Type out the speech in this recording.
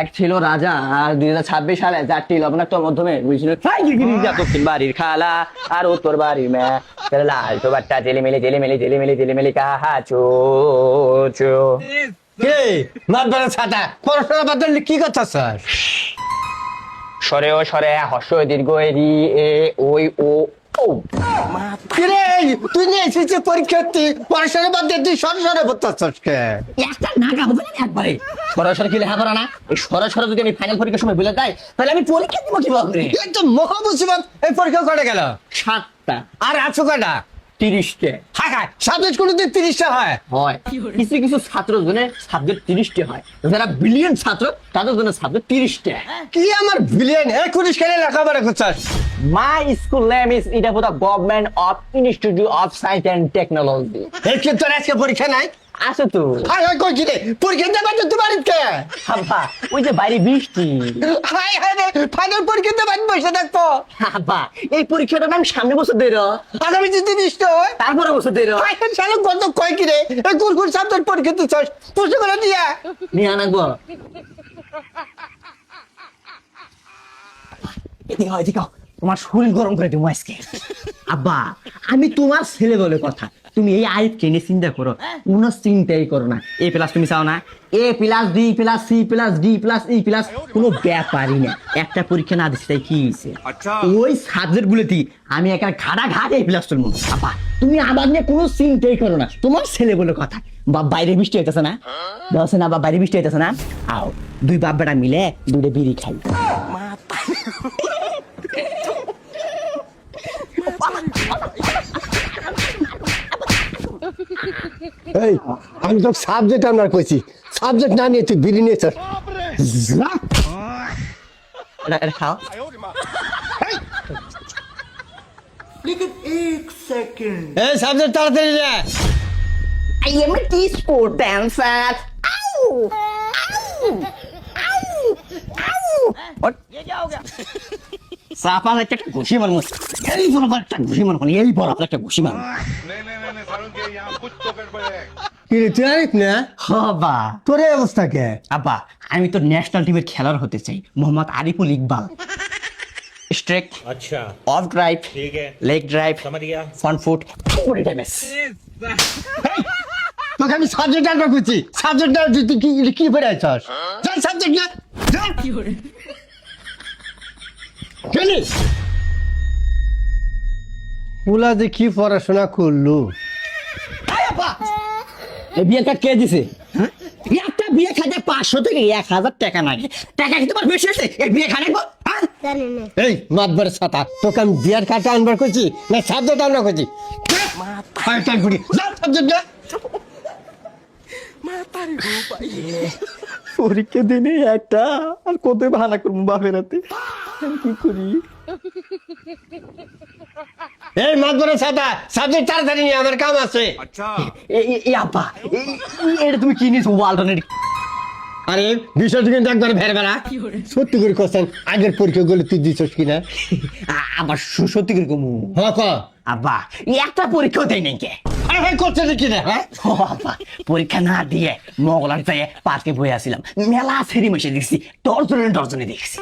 এক ছিল রাজা আর 2026 সালে 4টি লবণাক্ত মাধ্যমে বুঝছিল দক্ষিণ বাড়ির খালা আর উত্তর বাড়ির মেয়ে লাল তো বাট্টা জেলিমেলি কাহা চো চো কে মাতবরের ছাতা পড়াশোনা বাদ দিলে কি কথা স্যার? সরে ও সরে হর্ষ দীর্ঘ রি এ ওই ও ও কিরে তুই নিয়ে এসেছিস পরীক্ষার্থী পড়াশোনা বাদ দিয়ে তুই সরসরে বলতেছিস কে? একটা নাগা হবে না একবারে সরাসরি কি লেখা পড়া না এই সরাসরি যদি আমি ফাইনাল পরীক্ষার সময় বলে দেয় তাহলে আমি পরীক্ষা দিব কিভাবে? এই তো মহা মুসিবত। এই পরীক্ষা কটা গেল? 7টা আর আছো কটা? 30টে হ্যাঁ হ্যাঁ সাবজেক্ট কোনোদিন 30টা হয়? হয়। কিছু কিছু ছাত্র জনের সাবজেক্ট 30টে হয়, যারা ব্রিলিয়েন্ট ছাত্র তাদের জন্য সাবজেক্ট 30টে। কি আমার বিলিয়ন 19 কেন লেখাপড়া করছিস? My school name is Idaputa Government of Institute of Science and Technology. এই কি তোর আজকে পরীক্ষা নাই? আছে তো হাই হাই কই কিরে পরীক্ষা দেবার তো তোমার কে? হাব্বা, ওই যে বাইরে বৃষ্টি। হাই হাই রে ফাইনাল পরীক্ষা দেবার বসে থাকতো। হাব্বা, এই পরীক্ষাটা আমি সামনে বছর দেব, আগামী যে 30টা হয় তারপরে বছর দেব। হাই হাই শালা কত কই কিরে এই কোন সাবজেক্ট পরীক্ষা দিছস? প্রশ্ন করে দিয়া নিয়ে আনবো। এদিকে তোমার শরীর গরম করে দেবো আজকে। আব্বা, আমি তোমার ছেলে বলে কথা, তুমি এই আইপ কেনে চিন্তা করো, কোনো চিন্তাই করো না। এ প্লাস তুমি চাও না? A plus B plus C plus D plus E plus কোনো ব্যাপারই না। একটা পরীক্ষা না দিচ্ছি তাই কি হয়েছে? ওই সাবজেক্ট গুলোতে আমি একটা ঘাট এ প্লাস তুলবো। আব্বা, তুমি আমার নিয়ে কোনো চিন্তাই করো না, তোমার ছেলে বলে কথা। বাপ বাইরে বৃষ্টি হইতেছে না? বলছে না বাপ বাইরে বৃষ্টি হইতেছে না? আও দুই বাপ বেটা মিলে দুইটা বিড়ি খাই। এই আমি তো সাবজেক্ট আমরা কইছি সাবজেক্ট না নিয়ে তুই বিড়ি নিয়েছস। এটা খাও। এই সাবজেক্ট তাড়াতাড়ি নে। I am a tea sport dancer. Ow! What? সাপা একটা ঘুষি মারমু। এই বরাবর একটা ঘুষি মারমু। এই বরাবর একটা ঘুষি মারমু। नहीं सारुण के यहाँ कुछ तो गड़बड़ है। কি রে তুই আরিফ না? হবা তোর এই অবস্থা কে? আব্বা, আমি তো ন্যাশনাল টিমের খেলোয়াড় হতে চাই, মোহাম্মদ আরিফুল ইকবাল। স্ট্রেক, अच्छा অফ ড্রাইভ, ठीक है লেগ ড্রাইভ, समझ गया। Front foot, body damage. তোকে আমি সাবজেক্ট আমরা কইছি সাবজেক্ট না তুই কি পড়ে আছস? যাই সাবজেক্ট না যা কি করে গেলি পুলা যে কি পড়াশোনা করলো। এই বিয়ের কার্ড কে দিছে? হ্যাঁ, একটা বিয়ে খাইতে 500 থেকে 1000 টাকা লাগে। টাকা কি তোমার বেশি হয়েছে এই বিয়ে খাইবো? হ্যাঁ, এই মাতবার ছাতা তোকে আমি বিয়ার কাটা আনবার কইছি না সাবজেক্ট আনবার কইছি? ফাইভ টাইম করি যা সাবজেক্ট না। পরীক্ষা দিনে একটা আর কত বাহানা করবো বাপের হাতে, আমি কি করি? এই মাতবার ছাতা সাবজেক্ট তাড়াতাড়ি নিয়ে আমার কাম আছে। अच्छा এই আব্বা, এটা তুমি কি নিয়েছো? ওয়ালটনের। আরে বিষয়টা কিন্তু একবার ভেড় বেড়া সত্যি করে কোশ্চেন আগের পরীক্ষা গুলো তুই দিছস কিনা? আবার সত্যি করে কমু। হ্যাঁ ক আব্বা, একটা পরীক্ষাও দেয় নাই কে? আরে ভাই কোশ্চেন কি না? হ্যাঁ ও আব্বা, পরীক্ষা না দিয়ে মগলার চাই পার্কে বয়ে আসছিলাম, মেলা সেরি মেশে দেখছি, ডজনে দেখছি।